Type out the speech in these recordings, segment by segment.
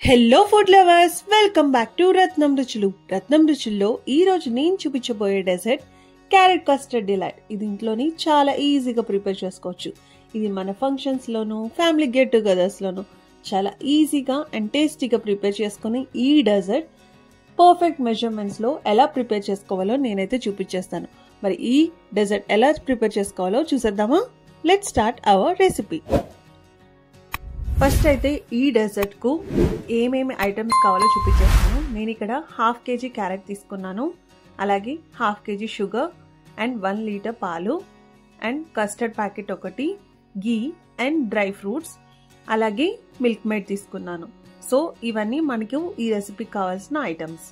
Hello food lovers, welcome back to Ratnam Ruchulu. Ratnam రుచుల్లో ఈ రోజు నేను చూపించబోయే డెజర్ట్ క్యారెట్ కస్టర్డ్ డిలైట్. ఇది ఇంట్లోని చాలా ఈజీగా ప్రిపేర్ చేసుకోవచ్చు. ఇది మన ఫంక్షన్స్ లోను, ఫ్యామిలీ గెట్ టుగెదర్స్ లోను చాలా ఈజీగా అండ్ టేస్టీగా ప్రిపేర్ చేసుకుని ఈ డెజర్ట్ పర్ఫెక్ట్ మెజర్మెంట్స్ లో ఎలా ప్రిపేర్ చేసుకోవాలో నేనైతే చూపించేస్తాను. మరి ఈ డెజర్ట్ ఎలా ప్రిపేర్ చేసుకోవాలో చూసేద్దామా? Let's start our recipe. First అయితే ఈ డెజర్ట్ కు ఏమేమి ఐటమ్స్ కావాలో చూపించేస్తాను. నేను ఇక్కడ 1/2 kg క్యారెట్ తీసుకున్నాను, అలాగే 1/2 kg షుగర్ అండ్ 1 లీటర్ పాలు అండ్ కస్టర్డ్ ప్యాకెట్ ఒకటి, గీ అండ్ డ్రై ఫ్రూట్స్, అలాగే మిల్క్ మేడ్ తీసుకున్నాను. సో ఇవన్నీ మనకు ఈ రెసిపీకి కావాల్సిన ఐటమ్స్.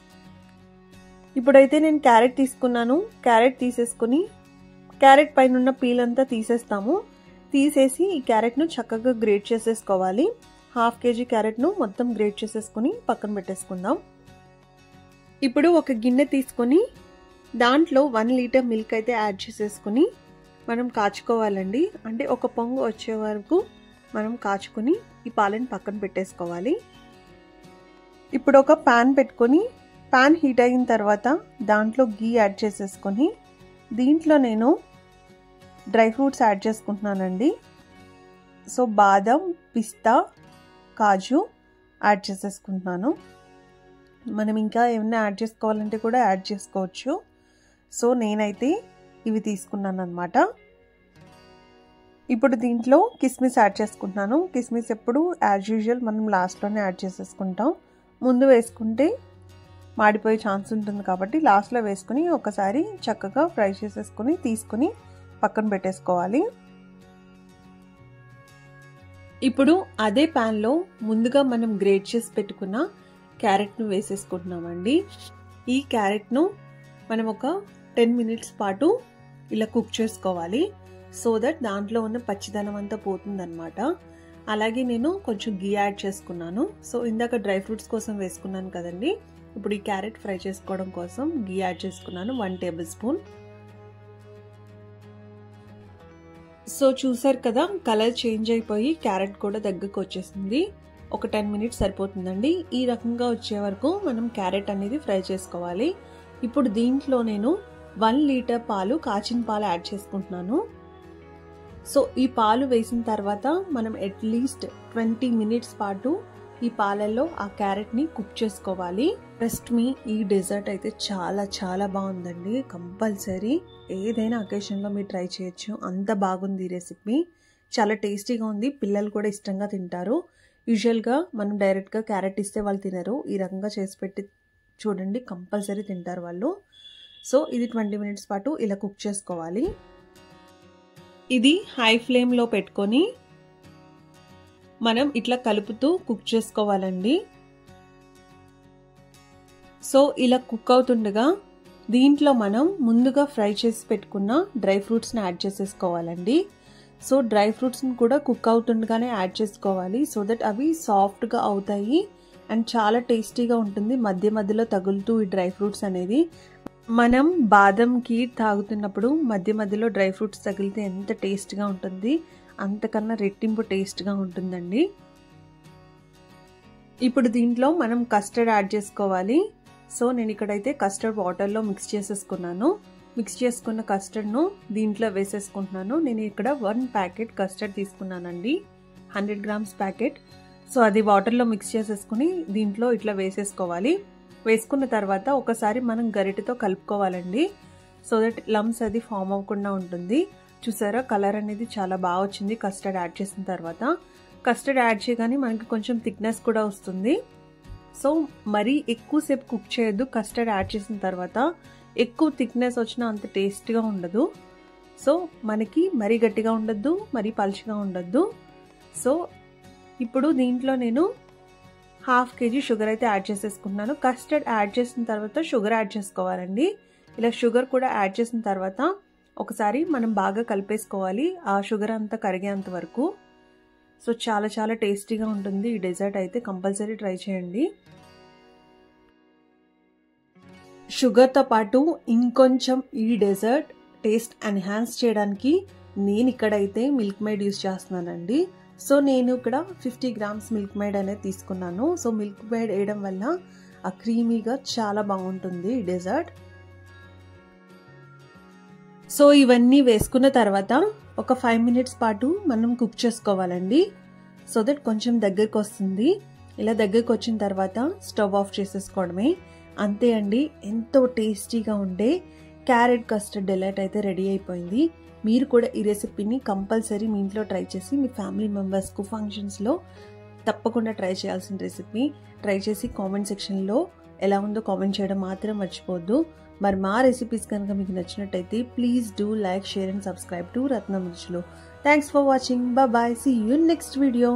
ఇప్పుడైతే నేను క్యారెట్ తీసుకున్నాను. క్యారెట్ తీసేసుకుని క్యారెట్ పైన ఉన్న పీల్ అంతా తీసేస్తాము. తీసేసి ఈ క్యారెట్ను చక్కగా గ్రేట్ చేసేసుకోవాలి. 1/2 kg క్యారెట్ను మొత్తం గ్రేట్ చేసేసుకుని పక్కన పెట్టేసుకుందాం. ఇప్పుడు ఒక గిన్నె తీసుకొని దాంట్లో 1 లీటర్ మిల్క్ అయితే యాడ్ చేసేసుకుని మనం కాచుకోవాలండి. అంటే ఒక పొంగు వచ్చే వరకు మనం కాచుకుని ఈ పాలను పక్కన పెట్టేసుకోవాలి. ఇప్పుడు ఒక ప్యాన్ పెట్టుకొని ప్యాన్ హీట్ అయిన తర్వాత దాంట్లో గీ యాడ్ చేసేసుకొని దీంట్లో నేను డ్రై ఫ్రూట్స్ యాడ్ చేసుకుంటున్నానండి. సో బాదం, పిస్తా, కాజు యాడ్ చేసేసుకుంటున్నాను. మనం ఇంకా ఏమైనా యాడ్ చేసుకోవాలంటే కూడా యాడ్ చేసుకోవచ్చు. సో నేనైతే ఇవి తీసుకున్నాను అన్నమాట. ఇప్పుడు దీంట్లో కిస్మిస్ యాడ్ చేసుకుంటున్నాను. కిస్మిస్ ఎప్పుడు యాజ్ యూజువల్ మనం లాస్ట్లోనే యాడ్ చేసేసుకుంటాం. ముందు వేసుకుంటే మాడిపోయే ఛాన్స్ ఉంటుంది కాబట్టి లాస్ట్లో వేసుకుని ఒకసారి చక్కగా ఫ్రై చేసేసుకుని తీసుకుని పక్కన పెట్టేసుకోవాలి. ఇప్పుడు అదే ప్యాన్లో ముందుగా మనం గ్రేట్ చేసి పెట్టుకున్న క్యారెట్ను వేసేసుకుంటున్నామండి. ఈ క్యారెట్ను మనం ఒక 10 minutes పాటు ఇలా కుక్ చేసుకోవాలి. సో దట్ దాంట్లో ఉన్న పచ్చిదనం అంతా పోతుందన్నమాట. అలాగే నేను కొంచెం గీ యాడ్ చేసుకున్నాను. సో ఇందాక డ్రై ఫ్రూట్స్ కోసం వేసుకున్నాను కదండి. ఇప్పుడు ఈ క్యారెట్ ఫ్రై చేసుకోవడం కోసం గీ యాడ్ చేసుకున్నాను 1 tablespoon. సో చూసారు కదా, కలర్ చేంజ్ అయిపోయి క్యారెట్ కూడా దగ్గరకు వచ్చేసింది. ఒక 10 minutes సరిపోతుందండి. ఈ రకంగా వచ్చే వరకు మనం క్యారెట్ అనేది ఫ్రై చేసుకోవాలి. ఇప్పుడు దీంట్లో నేను 1 లీటర్ పాలు, కాచిన పాలు యాడ్ చేసుకుంటున్నాను. సో ఈ పాలు వేసిన తర్వాత మనం అట్లీస్ట్ 20 minutes పాటు ఈ పాలల్లో ఆ క్యారెట్ని కుక్ చేసుకోవాలి. ట్రస్ట్ మీ, ఈ డెజర్ట్ అయితే చాలా చాలా బాగుందండి. కంపల్సరీ ఏదైనా అకేషన్లో మీరు ట్రై చేయొచ్చు. అంత బాగుంది ఈ రెసిపీ. చాలా టేస్టీగా ఉంది. పిల్లలు కూడా ఇష్టంగా తింటారు. యూజువల్గా మనం డైరెక్ట్గా క్యారెట్ ఇస్తే వాళ్ళు తినరు. ఈ రకంగా చేసి పెట్టి చూడండి, కంపల్సరీ తింటారు వాళ్ళు. సో ఇది 20 minutes పాటు ఇలా కుక్ చేసుకోవాలి. ఇది హై ఫ్లేమ్లో పెట్టుకొని మనం ఇట్లా కలుపుతూ కుక్ చేసుకోవాలండి. సో ఇలా కుక్ అవుతుండగా దీంట్లో మనం ముందుగా ఫ్రై చేసి పెట్టుకున్న డ్రై ఫ్రూట్స్ని యాడ్ చేసేసుకోవాలండి. సో డ్రై ఫ్రూట్స్ని కూడా కుక్ అవుతుండగానే యాడ్ చేసుకోవాలి. సో దట్ అవి సాఫ్ట్గా అవుతాయి అండ్ చాలా టేస్టీగా ఉంటుంది. మధ్య మధ్యలో తగులుతూ ఈ డ్రై ఫ్రూట్స్ అనేది, మనం బాదం కీర్ తాగుతున్నప్పుడు మధ్య మధ్యలో డ్రై ఫ్రూట్స్ తగిలితే ఎంత టేస్ట్గా ఉంటుంది, అంతకన్నా రెట్టింపు టేస్ట్గా ఉంటుందండి. ఇప్పుడు దీంట్లో మనం కస్టర్డ్ యాడ్ చేసుకోవాలి. సో నేను ఇక్కడైతే కస్టర్డ్ వాటర్లో మిక్స్ చేసేసుకున్నాను. మిక్స్ చేసుకున్న కస్టర్డ్ను దీంట్లో వేసేసుకుంటున్నాను. నేను ఇక్కడ 1 ప్యాకెట్ కస్టర్డ్ తీసుకున్నానండి, 100 grams ప్యాకెట్. సో అది వాటర్లో మిక్స్ చేసేసుకుని దీంట్లో ఇట్లా వేసేసుకోవాలి. వేసుకున్న తర్వాత ఒకసారి మనం గరిటెతో కలుపుకోవాలండి. సో దట్ లమ్స్ అది ఫామ్ అవ్వకుండా ఉంటుంది. చూసారా, కలర్ అనేది చాలా బాగా వచ్చింది కస్టర్డ్ యాడ్ చేసిన తర్వాత. కస్టర్డ్ యాడ్ చేయగానే మనకి కొంచెం థిక్నెస్ కూడా వస్తుంది. సో మరీ ఎక్కువసేపు కుక్ చేయొద్దు. కస్టర్డ్ యాడ్ చేసిన తర్వాత ఎక్కువ థిక్నెస్ వచ్చినా అంత టేస్ట్గా ఉండదు. సో మనకి మరీ గట్టిగా ఉండద్దు, మరీ పలుచగా ఉండద్దు. సో ఇప్పుడు దీంట్లో నేను 1/2 kg షుగర్ అయితే యాడ్ చేసేసుకుంటున్నాను. కస్టర్డ్ యాడ్ చేసిన తర్వాత షుగర్ యాడ్ చేసుకోవాలండి. ఇలా షుగర్ కూడా యాడ్ చేసిన తర్వాత ఒకసారి మనం బాగా కలిపేసుకోవాలి, ఆ షుగర్ అంతా కరిగేంత వరకు. సో చాలా చాలా టేస్టీగా ఉంటుంది ఈ డెజర్ట్ అయితే. కంపల్సరీ ట్రై చేయండి. షుగర్తో పాటు ఇంకొంచెం ఈ డెజర్ట్ టేస్ట్ ఎన్హాన్స్ చేయడానికి నేను ఇక్కడైతే మిల్క్ మేడ్ యూజ్ చేస్తున్నానండి. సో నేను ఇక్కడ 50 గ్రామ్స్ మిల్క్ మేడ్ అనేది తీసుకున్నాను. సో మిల్క్ మేడ్ వేయడం వల్ల ఆ క్రీమీగా చాలా బాగుంటుంది ఈ డెజర్ట్. సో ఇవన్నీ వేసుకున్న తర్వాత ఒక 5 మినిట్స్ పాటు మనం కుక్ చేసుకోవాలండి. సో దట్ కొంచెం దగ్గరికి వస్తుంది. ఇలా దగ్గరికి వచ్చిన తర్వాత స్టవ్ ఆఫ్ చేసేసుకోవడమే. అంతే అండి, ఎంతో టేస్టీగా ఉండే క్యారెట్ కస్టర్డ్ డెలైట్ అయితే రెడీ అయిపోయింది. మీరు కూడా ఈ రెసిపీని కంపల్సరీ మీ ఇంట్లో ట్రై చేసి మీ ఫ్యామిలీ మెంబర్స్కు ఫంక్షన్స్లో తప్పకుండా ట్రై చేయాల్సిన రెసిపీ. ట్రై చేసి కామెంట్ సెక్షన్లో ఎలా ఉందో కామెంట్ చేయడం మాత్రం మర్చిపోవద్దు. మరి మా రెసిపీస్ కనుక మీకు నచ్చినట్టయితే please do like, share and subscribe to Ratnam Ruchulu. Thanks for watching. Bye. See you in next video.